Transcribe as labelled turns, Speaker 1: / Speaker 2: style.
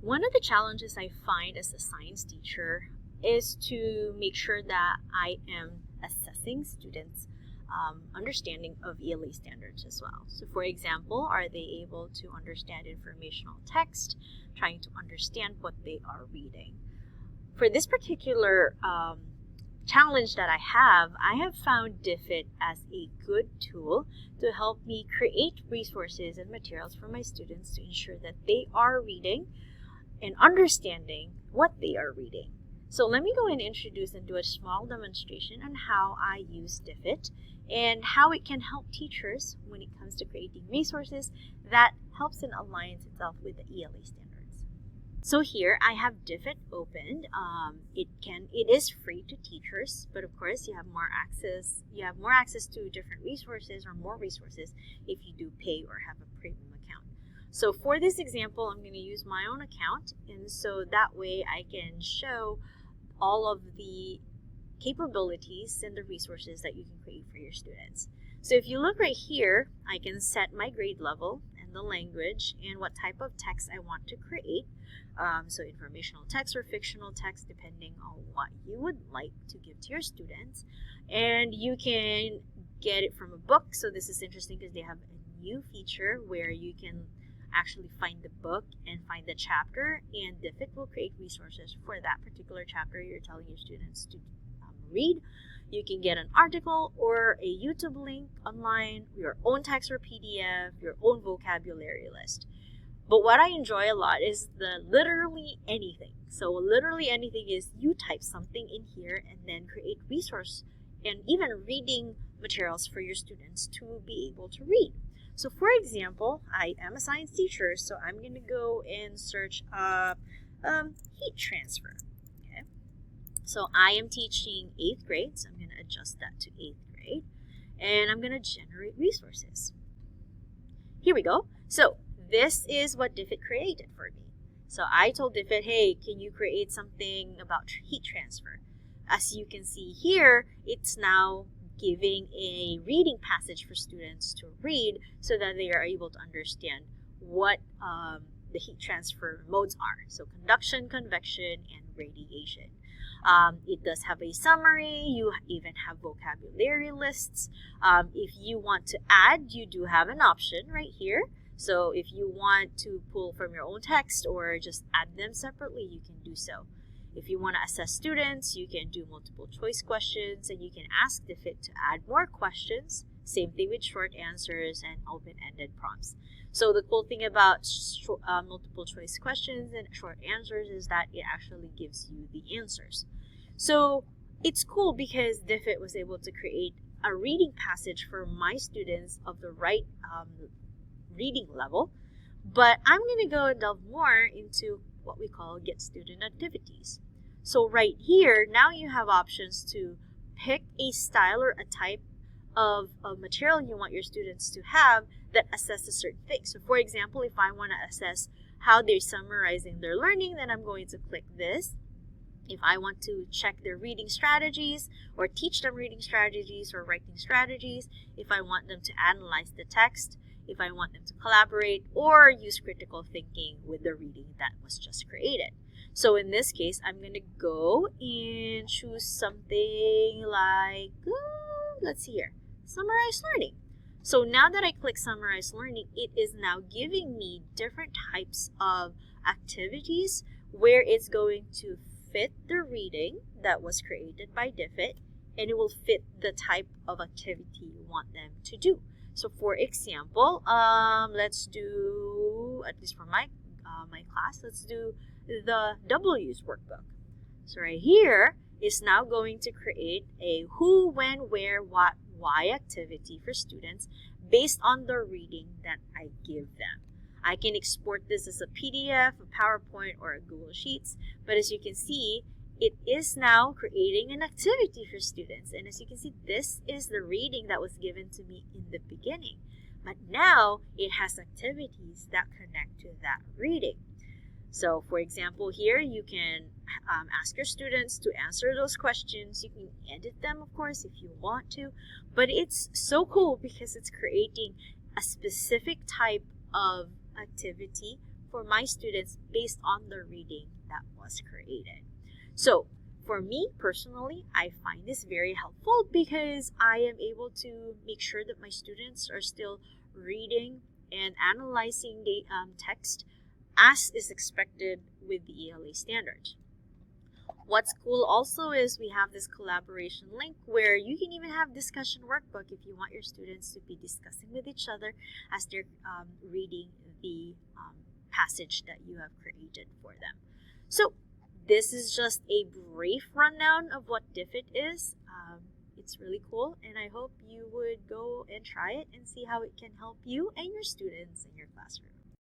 Speaker 1: One of the challenges I find as a science teacher is to make sure that I am assessing students' understanding of ELA standards as well. So for example, are they able to understand informational text, trying to understand what they are reading? For this particular challenge that I have found Diffit as a good tool to help me create resources and materials for my students to ensure that they are reading and understanding what they are reading. So let me go and introduce and do a small demonstration on how I use Diffit and how it can help teachers when it comes to creating resources that helps and aligns itself with the ELA standards. So here I have Diffit opened. It is free to teachers, but of course you have more access to different resources or more resources if you do pay or have a premium account. So for this example, I'm going to use my own account, and so that way I can show all of the capabilities and the resources that you can create for your students. So if you look right here, I can set my grade level and the language and what type of text I want to create. So informational text or fictional text, depending on what you would like to give to your students. And you can get it from a book. So this is interesting because they have a new feature where you can actually find the book and find the chapter, and Diffit will create resources for that particular chapter you're telling your students to read. You can get an article or a YouTube link online, your own text or PDF, your own vocabulary list. But what I enjoy a lot is the literally anything. So literally anything is you type something in here and then create resource and even reading materials for your students to be able to read. So for example, I am a science teacher, so I'm going to go and search up heat transfer. Okay. So I am teaching 8th grade, so I'm going to adjust that to 8th grade. And I'm going to generate resources. Here we go. So this is what Diffit created for me. So I told Diffit, hey, can you create something about heat transfer? As you can see here, it's now giving a reading passage for students to read so that they are able to understand what the heat transfer modes are. So conduction, convection, and radiation. It does have a summary. You even have vocabulary lists. If you want to add, you do have an option right here. So if you want to pull from your own text or just add them separately, you can do so. If you want to assess students, you can do multiple choice questions, and you can ask Diffit to add more questions. Same thing with short answers and open-ended prompts. So the cool thing about multiple choice questions and short answers is that it actually gives you the answers. So it's cool because Diffit was able to create a reading passage for my students of the right reading level. But I'm going to go and delve more into what we call get student activities. So right here, now you have options to pick a style or a type of material you want your students to have that assess a certain thing. So for example, if I want to assess how they're summarizing their learning, then I'm going to click this. If I want to check their reading strategies or teach them reading strategies or writing strategies, if I want them to analyze the text, if I want them to collaborate or use critical thinking with the reading that was just created. So in this case, I'm going to go and choose something like, let's see here, summarize learning. So now that I click summarize learning, it is now giving me different types of activities where it's going to fit the reading that was created by Diffit, and it will fit the type of activity you want them to do. So for example, let's do, at least for my class, let's do the W's workbook. So right here is now going to create a who, when, where, what, why activity for students based on the reading that I give them. I can export this as a PDF, a PowerPoint, or a Google Sheets, but as you can see, it is now creating an activity for students. And as you can see, this is the reading that was given to me in the beginning. But now it has activities that connect to that reading. So for example, here you can ask your students to answer those questions. You can edit them, of course, if you want to. But it's so cool because it's creating a specific type of activity for my students based on the reading that was created. So for me personally, I find this very helpful because I am able to make sure that my students are still reading and analyzing the text as is expected with the ELA standards. What's cool also is we have this collaboration link where you can even have discussion workbook if you want your students to be discussing with each other as they're reading the passage that you have created for them. So this is just a brief rundown of what Diffit is. It's really cool, and I hope you would go and try it and see how it can help you and your students in your classroom.